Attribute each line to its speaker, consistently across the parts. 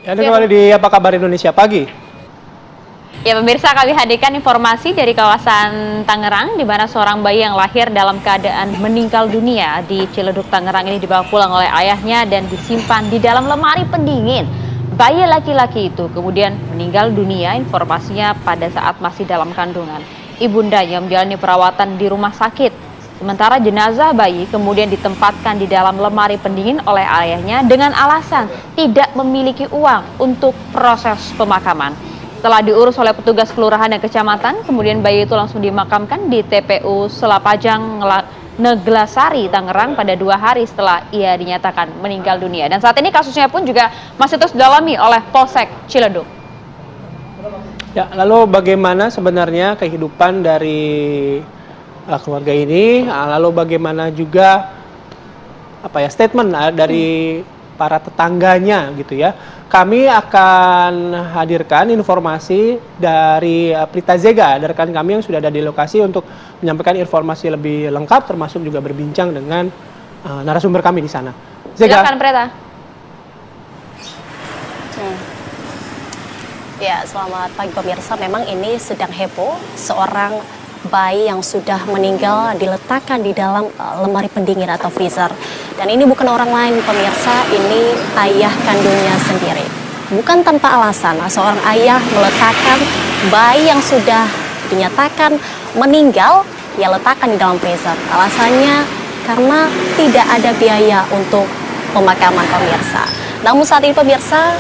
Speaker 1: Ya, ada kembali di Apa Kabar Indonesia Pagi.
Speaker 2: Ya pemirsa, kami hadirkan informasi dari kawasan Tangerang di mana seorang bayi yang lahir dalam keadaan meninggal dunia di Ciledug, Tangerang ini dibawa pulang oleh ayahnya dan disimpan di dalam lemari pendingin. Bayi laki-laki itu kemudian meninggal dunia informasinya pada saat masih dalam kandungan. Ibundanya menjalani perawatan di rumah sakit. Sementara jenazah bayi kemudian ditempatkan di dalam lemari pendingin oleh ayahnya dengan alasan tidak memiliki uang untuk proses pemakaman. Setelah diurus oleh petugas kelurahan dan kecamatan, kemudian bayi itu langsung dimakamkan di TPU Selapajang Neglasari, Tangerang pada 2 hari setelah ia dinyatakan meninggal dunia. Dan saat ini kasusnya pun juga masih terus didalami oleh Polsek Ciledug.
Speaker 1: Ya, lalu bagaimana sebenarnya kehidupan dari keluarga ini? Lalu bagaimana juga statement dari para tetangganya gitu ya. Kami akan hadirkan informasi dari Prita Zega, dari rekan kami yang sudah ada di lokasi untuk menyampaikan informasi lebih lengkap termasuk juga berbincang dengan narasumber kami di sana. Zega.
Speaker 2: Silakan Prita.
Speaker 3: Ya, selamat pagi pemirsa. Memang ini sedang heboh, seorang bayi yang sudah meninggal diletakkan di dalam lemari pendingin atau freezer. Dan ini bukan orang lain pemirsa, ini ayah kandungnya sendiri. Bukan tanpa alasan, seorang ayah meletakkan bayi yang sudah dinyatakan meninggal, ia letakkan di dalam freezer. Alasannya karena tidak ada biaya untuk pemakaman pemirsa. Namun saat ini pemirsa,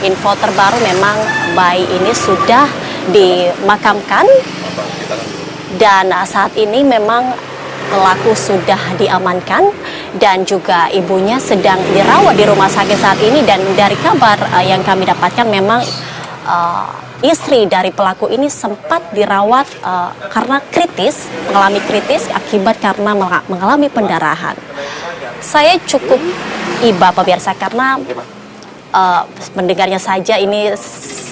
Speaker 3: info terbaru memang bayi ini sudah dimakamkan. Dan saat ini memang pelaku sudah diamankan dan juga ibunya sedang dirawat di rumah sakit saat ini. Dan dari kabar yang kami dapatkan memang istri dari pelaku ini sempat dirawat karena mengalami kritis akibat karena mengalami pendarahan. Saya cukup iba pemirsa karena mendengarnya saja ini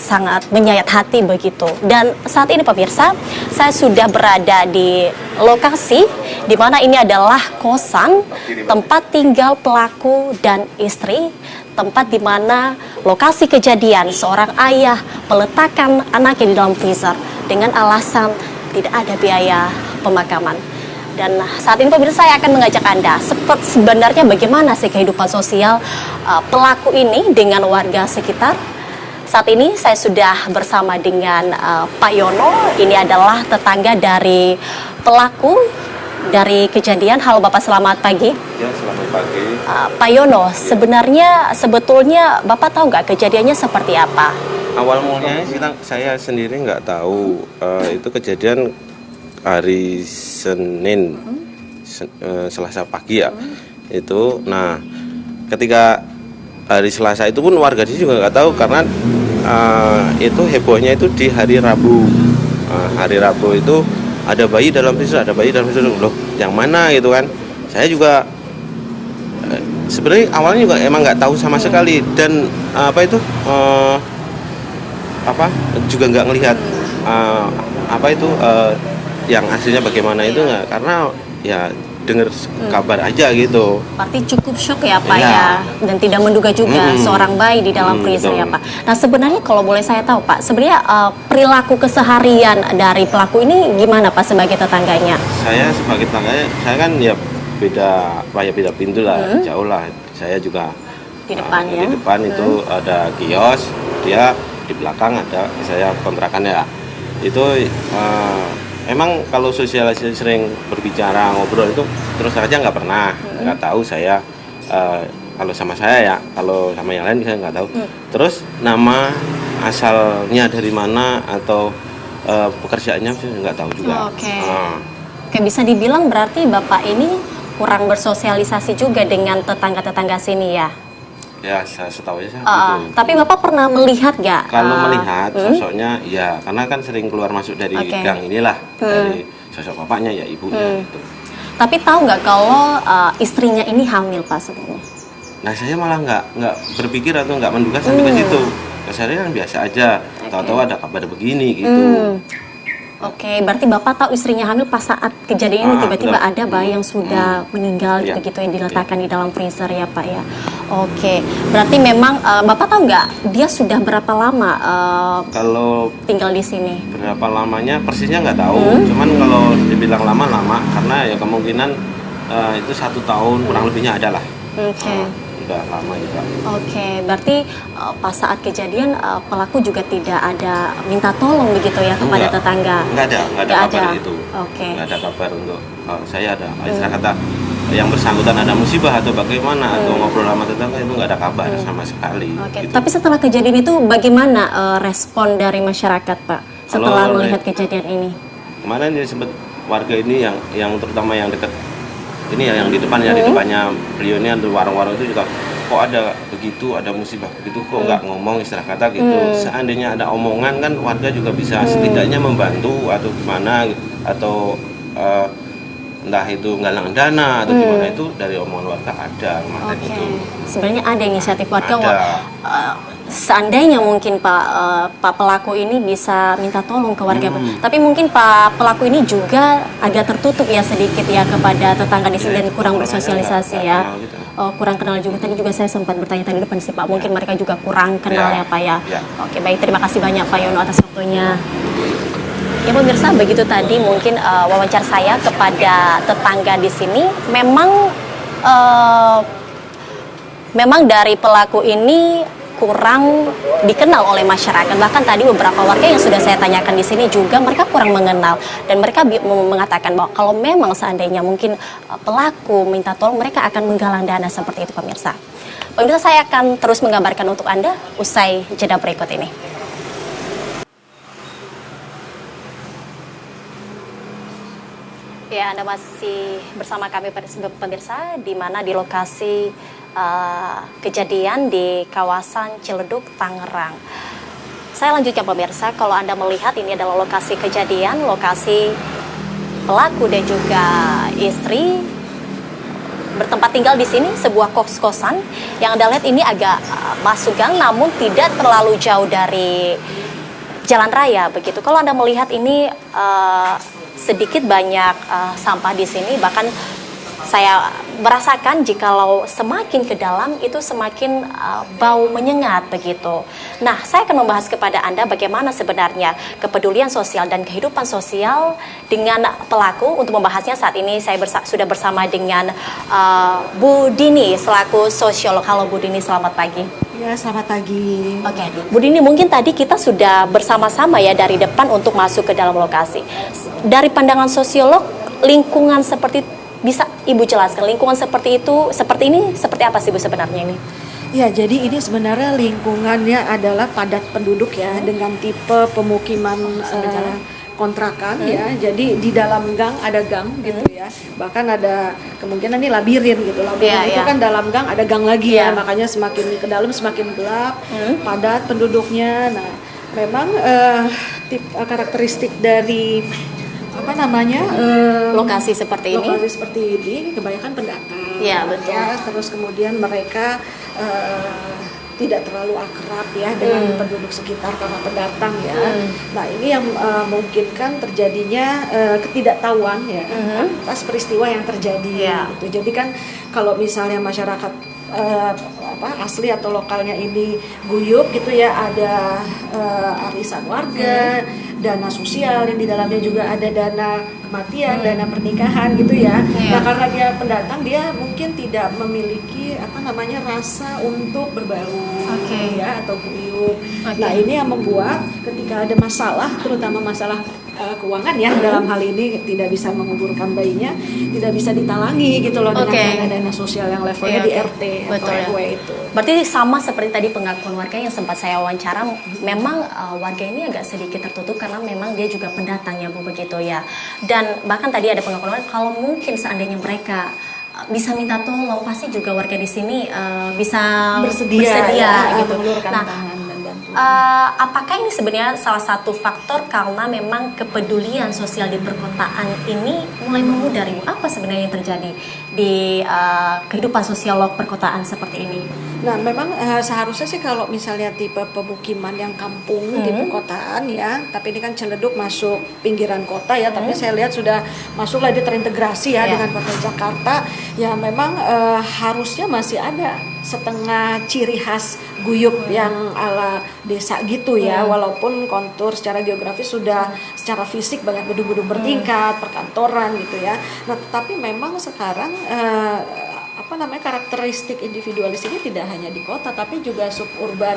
Speaker 3: sangat menyayat hati begitu. Dan saat ini pemirsa, saya sudah berada di lokasi di mana ini adalah kosan tempat tinggal pelaku dan istri, tempat di mana lokasi kejadian seorang ayah meletakkan anaknya di dalam freezer dengan alasan tidak ada biaya pemakaman. Dan saat ini pemirsa, saya akan mengajak Anda sebenarnya bagaimana sih kehidupan sosial pelaku ini dengan warga sekitar. Saat ini saya sudah bersama dengan Pak Yono, ini adalah tetangga dari pelaku dari kejadian. Halo Bapak, selamat pagi.
Speaker 4: Ya, selamat pagi.
Speaker 3: Pak Yono, sebetulnya Bapak tahu nggak kejadiannya seperti apa?
Speaker 4: Awal mulanya saya sendiri nggak tahu, itu kejadian hari Senin, Selasa pagi ya. Itu, nah ketika hari Selasa itu pun warga di sini juga nggak tahu karena itu hebohnya itu di hari Rabu. Hari Rabu itu ada bayi dalam freezer, loh yang mana gitu kan. Saya juga sebenarnya awalnya juga emang nggak tahu sama sekali dan juga nggak ngelihat yang aslinya bagaimana itu nggak, karena ya dengar kabar aja gitu.
Speaker 3: Berarti cukup shock ya Pak ya, dan tidak menduga juga seorang bayi di dalam freezer ya Pak. Nah sebenarnya kalau boleh saya tahu Pak, sebenarnya perilaku keseharian dari pelaku ini gimana Pak sebagai tetangganya?
Speaker 4: Saya sebagai tetangganya, saya kan ya beda pintu lah, jauh lah. Saya juga
Speaker 3: Di depan ya?
Speaker 4: Di depan itu ada kios, dia di belakang ada saya kontrakannya. Itu emang kalau sosialisasi sering berbicara, ngobrol itu terus saja nggak pernah, nggak tahu saya kalau sama saya ya, kalau sama yang lain saya nggak tahu. Terus nama asalnya dari mana atau pekerjaannya saya nggak tau juga.
Speaker 3: Oke, bisa dibilang berarti Bapak ini kurang bersosialisasi juga dengan tetangga-tetangga sini ya?
Speaker 4: Ya, saya setahu aja gitu.
Speaker 3: Tapi Bapak pernah melihat nggak?
Speaker 4: Kalau melihat sosoknya, ya karena kan sering keluar masuk dari gang inilah, dari sosok bapaknya ya ibunya. Gitu.
Speaker 3: Tapi tahu nggak kalau istrinya ini hamil Pak sebenarnya?
Speaker 4: Nah saya malah nggak berpikir atau nggak menduga sampai ke situ. Keseharian biasa aja, tahu-tahu ada kabar begini gitu.
Speaker 3: Oke, berarti Bapak tahu istrinya hamil pas saat kejadian ini tiba-tiba ada bayi yang sudah meninggal begitu yang diletakkan di dalam freezer ya Pak ya. Oke, berarti memang Bapak tahu nggak dia sudah berapa lama
Speaker 4: Kalau
Speaker 3: tinggal di sini?
Speaker 4: berapa lamanya persisnya nggak tahu, cuman kalau dibilang lama karena ya kemungkinan itu 1 tahun kurang lebihnya ada lah.
Speaker 3: Oke.
Speaker 4: Udah lama juga.
Speaker 3: Oke, berarti pas saat kejadian pelaku juga tidak ada minta tolong begitu ya kepada tetangga?
Speaker 4: Nggak ada kabar itu.
Speaker 3: Oke.
Speaker 4: Nggak ada kabar untuk saya ada istilah kata yang bersangkutan ada musibah atau bagaimana atau ngobrol sama tetangga itu nggak ada kabar sama sekali.
Speaker 3: Oke,
Speaker 4: gitu.
Speaker 3: tapi setelah kejadian itu bagaimana respon dari masyarakat Pak setelah melihat kejadian ini?
Speaker 4: Kemarin dia sempat warga ini yang terutama yang dekat ini ya yang di depannya beliau ini untuk warung-warung itu juga kok ada begitu, ada musibah begitu kok nggak ngomong istilah kata gitu. Seandainya ada omongan kan warga juga bisa setidaknya membantu atau gimana atau entah itu nggalang dana atau gimana itu dari omongan warga ada kemarin itu.
Speaker 3: Sebenarnya ada inisiatif warga.
Speaker 4: Ada.
Speaker 3: Seandainya mungkin Pak pelaku ini bisa minta tolong ke warga, tapi mungkin Pak pelaku ini juga agak tertutup ya sedikit ya kepada tetangga di sini dan kurang bersosialisasi ya.
Speaker 4: Gitu.
Speaker 3: Kurang kenal juga. Tadi juga saya sempat bertanya tadi depan sih Pak, mungkin mereka juga kurang kenal ya Pak ya. Oke, baik, terima kasih banyak Pak Yono atas waktunya. Ya pemirsa, begitu tadi mungkin wawancara saya kepada tetangga di sini. Memang dari pelaku ini kurang dikenal oleh masyarakat. Bahkan tadi beberapa warga yang sudah saya tanyakan di sini juga mereka kurang mengenal dan mereka mengatakan bahwa kalau memang seandainya mungkin pelaku minta tolong mereka akan menggalang dana seperti itu pemirsa. Pemirsa, saya akan terus menggambarkan untuk Anda usai jeda berikut ini. Ya, Anda masih bersama kami pemirsa di mana di lokasi kejadian di kawasan Ciledug, Tangerang. Saya lanjutkan pemirsa, kalau Anda melihat ini adalah lokasi kejadian, lokasi pelaku dan juga istri bertempat tinggal di sini, sebuah kos-kosan yang Anda lihat ini agak masuk gang namun tidak terlalu jauh dari jalan raya begitu. Kalau Anda melihat ini sedikit banyak sampah di sini, bahkan saya merasakan jikalau semakin ke dalam itu semakin bau menyengat begitu. Nah, saya akan membahas kepada Anda bagaimana sebenarnya kepedulian sosial dan kehidupan sosial dengan pelaku. Untuk membahasnya saat ini saya sudah bersama dengan Bu Dini selaku sosiolog. Halo Bu Dini, selamat pagi.
Speaker 5: Ya, selamat pagi.
Speaker 3: Oke, Bu Dini, mungkin tadi kita sudah bersama-sama ya dari depan untuk masuk ke dalam lokasi. Dari pandangan sosiolog, lingkungan seperti bisa Ibu jelaskan lingkungan seperti itu, seperti ini, seperti apa sih Bu sebenarnya ini?
Speaker 5: Ya, jadi ini sebenarnya lingkungannya adalah padat penduduk ya, dengan tipe pemukiman kontrakan ya. Jadi di dalam gang ada gang gitu ya. Bahkan ada kemungkinan ini labirin gitu. Labirin itu kan dalam gang ada gang lagi ya. Makanya semakin ke dalam semakin gelap, padat penduduknya. Nah, memang karakteristik dari
Speaker 3: lokasi seperti
Speaker 5: ini kebanyakan pendatang
Speaker 3: ya, betul.
Speaker 5: Ya, terus kemudian mereka tidak terlalu akrab ya dengan penduduk sekitar karena pendatang ya. Nah, ini yang memungkinkan terjadinya ketidaktahuan ya atas peristiwa yang terjadi gitu. Jadi kan kalau misalnya masyarakat asli atau lokalnya ini guyup gitu ya, ada arisan warga, dana sosial yang di dalamnya juga ada dana kematian, dana pernikahan gitu ya. Nah, karena dia pendatang, dia mungkin tidak memiliki rasa untuk berbaur ya atau guyup. Nah, ini yang membuat ketika ada masalah, terutama masalah keuangan ya, dalam hal ini tidak bisa menguburkan bayinya, tidak bisa ditalangi gitu loh dengan dana sosial yang levelnya di RT atau RW itu.
Speaker 3: Berarti sama seperti tadi pengakuan warga yang sempat saya wawancara, memang warga ini agak sedikit tertutup karena memang dia juga pendatang ya Bu begitu ya. Dan bahkan tadi ada pengakuan warga kalau mungkin seandainya mereka bisa minta tolong, pasti juga warga di sini bisa bersedia gitu. Nah, apakah ini sebenarnya salah satu faktor karena memang kepedulian sosial di perkotaan ini mulai memudar Ibu? Apa sebenarnya yang terjadi di kehidupan sosiolog perkotaan seperti ini?
Speaker 5: Nah, memang seharusnya sih kalau misalnya tipe pemukiman yang kampung di perkotaan ya, tapi ini kan Ciledug masuk pinggiran kota ya, tapi saya lihat sudah masuklah dia terintegrasi ya dengan kota Jakarta. Ya memang harusnya masih ada setengah ciri khas guyub yang ala desa gitu ya, walaupun kontur secara geografis sudah secara fisik banyak gedung-gedung bertingkat, perkantoran gitu ya. Nah, tapi memang sekarang karakteristik individualis ini tidak hanya di kota tapi juga suburban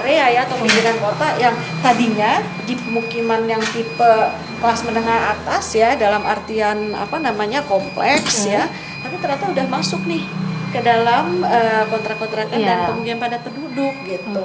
Speaker 5: area ya atau pinggiran kota yang tadinya di pemukiman yang tipe kelas menengah atas ya, dalam artian kompleks ya, tapi ternyata udah masuk nih ke dalam kontrak-kontrakan dan pemukiman padat penduduk gitu.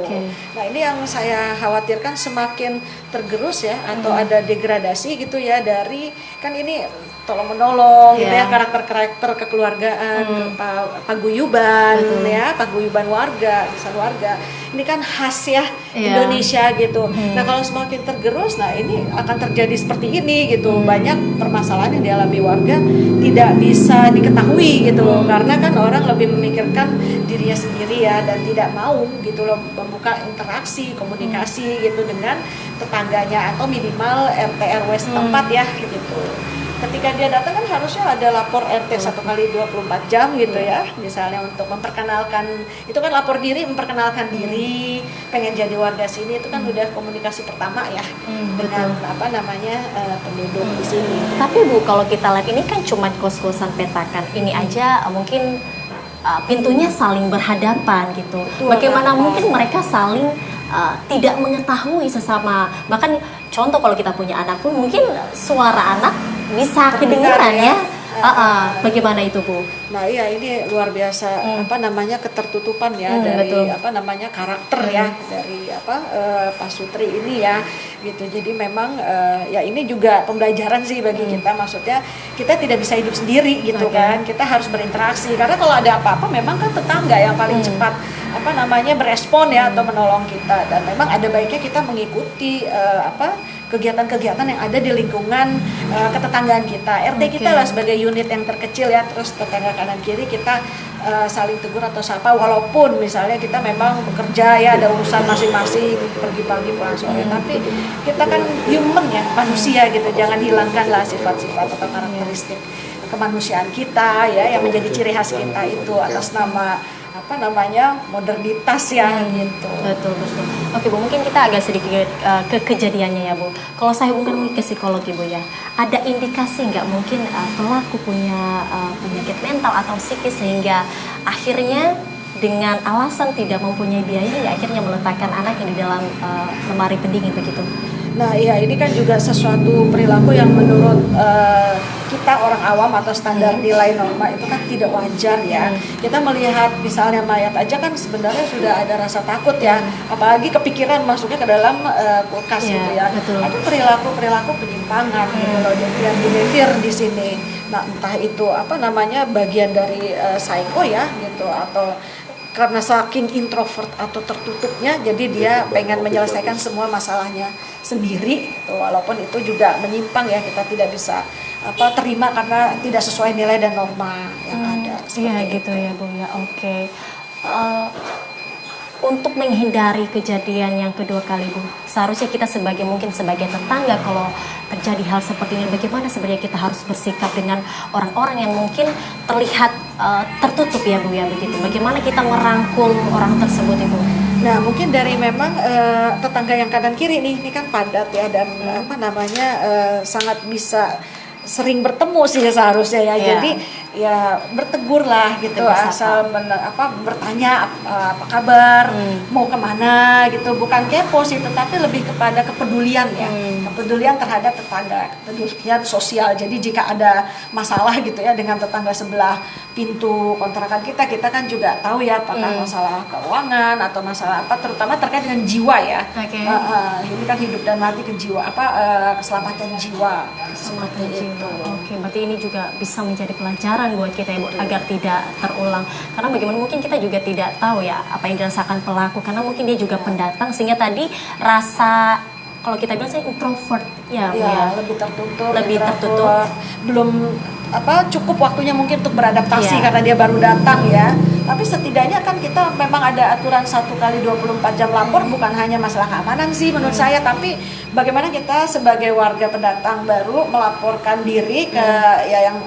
Speaker 5: Nah, ini yang saya khawatirkan semakin tergerus ya atau ada degradasi gitu ya dari kan ini tolong menolong gitu ya, karakter kekeluargaan, paguyuban ya, paguyuban warga, misal warga. Ini kan khas ya Indonesia gitu. Nah, kalau semakin tergerus, nah ini akan terjadi seperti ini gitu. Banyak permasalahan yang dialami warga tidak bisa diketahui gitu loh, karena kan orang lebih memikirkan dirinya sendiri ya dan tidak mau gitu loh membuka interaksi, komunikasi gitu dengan tetangganya atau minimal RT RW setempat ya gitu. Ketika dia datang kan harusnya ada lapor RT 1 kali 24 jam gitu ya, misalnya untuk memperkenalkan, itu kan lapor diri, memperkenalkan diri, pengen jadi warga sini, itu kan udah komunikasi pertama ya dengan penduduk di sini.
Speaker 3: Tapi Bu, kalau kita lihat ini kan cuma kos-kosan petakan, ini aja mungkin pintunya saling berhadapan gitu. Bagaimana mungkin mereka saling tidak mengetahui sesama, bahkan contoh kalau kita punya anak pun mungkin suara anak bisa kedengaran ya. Bagaimana itu Bu?
Speaker 5: Nah iya, ini luar biasa ketertutupan ya dari karakter ya dari Pak Sutri ini ya gitu. Jadi memang ya ini juga pembelajaran sih bagi kita, maksudnya kita tidak bisa hidup sendiri gitu kan, kita harus berinteraksi karena kalau ada apa-apa memang kan tetangga yang paling cepat berespon ya atau menolong kita, dan memang ada baiknya kita mengikuti kegiatan-kegiatan yang ada di lingkungan ketetanggaan kita. RT kita lah sebagai unit yang terkecil ya, terus tetangga kanan kiri kita saling tegur atau sapa, walaupun misalnya kita memang bekerja ya, ada urusan masing-masing, pergi pagi pulang sore, tapi kita kan human ya, manusia gitu, jangan hilangkanlah sifat-sifat atau karakteristik kemanusiaan kita ya yang menjadi ciri khas kita itu atas nama modernitas ya gitu.
Speaker 3: Betul. Oke Bu, mungkin kita agak sedikit ke kejadiannya ya Bu. Kalau saya hubungkan ke psikologi Bu ya, ada indikasi nggak mungkin pelaku punya penyakit mental atau psikis sehingga akhirnya dengan alasan tidak mempunyai biaya ya akhirnya meletakkan anaknya di dalam lemari pendingin begitu?
Speaker 5: Nah iya, ini kan juga sesuatu perilaku yang menurut kita orang awam atau standar nilai norma itu kan tidak wajar ya. Kita melihat misalnya mayat aja kan sebenarnya sudah ada rasa takut ya, apalagi kepikiran masuknya ke dalam kulkas gitu ya.
Speaker 3: Betul.
Speaker 5: Itu perilaku penyimpangan gitu loh, behavior di sini. Nah entah itu bagian dari psycho ya gitu, atau karena saking introvert atau tertutupnya, jadi dia pengen menyelesaikan semua masalahnya sendiri, walaupun itu juga menyimpang ya, kita tidak bisa terima karena tidak sesuai nilai dan norma yang ada.
Speaker 3: Iya gitu ya Bu ya, oke. Untuk menghindari kejadian yang kedua kali Bu, seharusnya kita sebagai tetangga kalau terjadi hal seperti ini, bagaimana sebenarnya kita harus bersikap dengan orang-orang yang mungkin terlihat tertutup ya Bu ya begitu. Bagaimana kita merangkul orang tersebut Ibu?
Speaker 5: Nah mungkin dari memang tetangga yang kanan kiri nih, ini kan padat ya, dan sangat bisa sering bertemu sih seharusnya ya. Jadi ya bertegur lah gitu, asal bertanya apa kabar, mau kemana gitu, bukan kepo sih, tetapi lebih kepada kepedulian ya, kepedulian terhadap tetangga, kepedulian sosial. Jadi jika ada masalah gitu ya dengan tetangga sebelah pintu kontrakan kita kan juga tahu ya apakah masalah keuangan atau masalah apa, terutama terkait dengan jiwa ya. Ini kan hidup dan mati keselamatan jiwa.
Speaker 3: Keselamatan jiwa. Oke, berarti ini juga bisa menjadi pelajaran buat kita ya Bu, agar tidak terulang. Karena bagaimana mungkin kita juga tidak tahu ya apa yang dirasakan pelaku, karena mungkin dia juga pendatang, sehingga tadi rasa, kalau kita bilang saya introvert ya Bu ya,
Speaker 5: lebih tertutup,
Speaker 3: lebih tertutup,
Speaker 5: belum cukup waktunya mungkin untuk beradaptasi
Speaker 3: Iya.
Speaker 5: karena dia baru datang ya. Tapi setidaknya kan kita memang ada aturan 1 kali 24 jam lapor, bukan hanya masalah keamanan sih menurut saya, tapi bagaimana kita sebagai warga pendatang baru melaporkan diri ke ya yang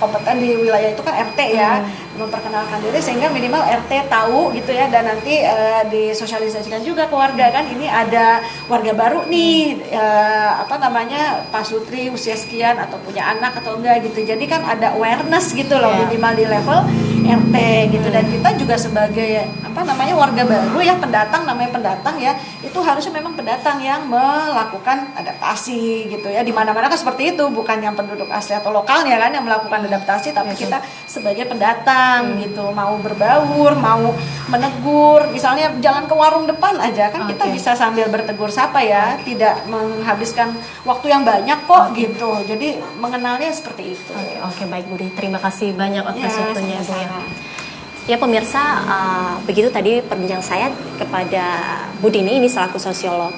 Speaker 5: kompeten di wilayah itu kan RT ya, memperkenalkan diri sehingga minimal RT tahu gitu ya, dan nanti disosialisasikan juga ke warga kan, ini ada warga baru nih, Pak Sutri usia sekian atau punya anak atau enggak gitu, jadi kan ada awareness gitu loh minimal di level RT gitu. Dan kita juga sebagai warga baru ya, pendatang, namanya pendatang ya, itu harusnya memang pendatang yang melakukan adaptasi gitu ya, di mana-mana kan seperti itu, bukan yang penduduk asli atau lokalnya kan yang melakukan adaptasi, tapi kita sebagai pendatang gitu, mau berbaur, mau menegur, misalnya jangan ke warung depan aja kan, kita bisa sambil bertegur sapa ya, tidak menghabiskan waktu yang banyak kok gitu, jadi mengenalnya seperti itu.
Speaker 3: Oke, baik Budi, terima kasih banyak atas waktunya Bu ya.
Speaker 5: sama-sama.
Speaker 3: Ya pemirsa, begitu tadi perbincangan saya kepada Bu Dini, ini selaku sosiolog.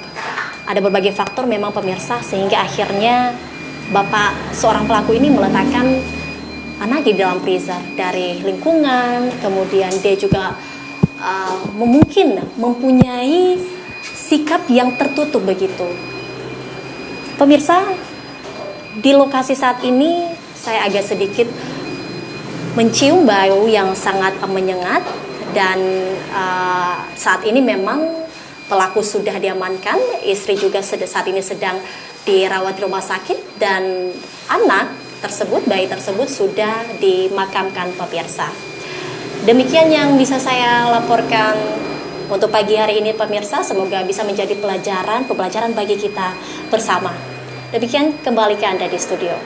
Speaker 3: Ada berbagai faktor memang pemirsa sehingga akhirnya bapak seorang pelaku ini meletakkan anak di dalam freezer, dari lingkungan, kemudian dia juga mungkin mempunyai sikap yang tertutup begitu. Pemirsa, di lokasi saat ini saya agak sedikit mencium bau yang sangat menyengat, dan saat ini memang pelaku sudah diamankan, istri juga saat ini sedang dirawat di rumah sakit, dan bayi tersebut sudah dimakamkan pemirsa. Demikian yang bisa saya laporkan untuk pagi hari ini pemirsa, semoga bisa menjadi pembelajaran bagi kita bersama. Demikian, kembali ke Anda di studio.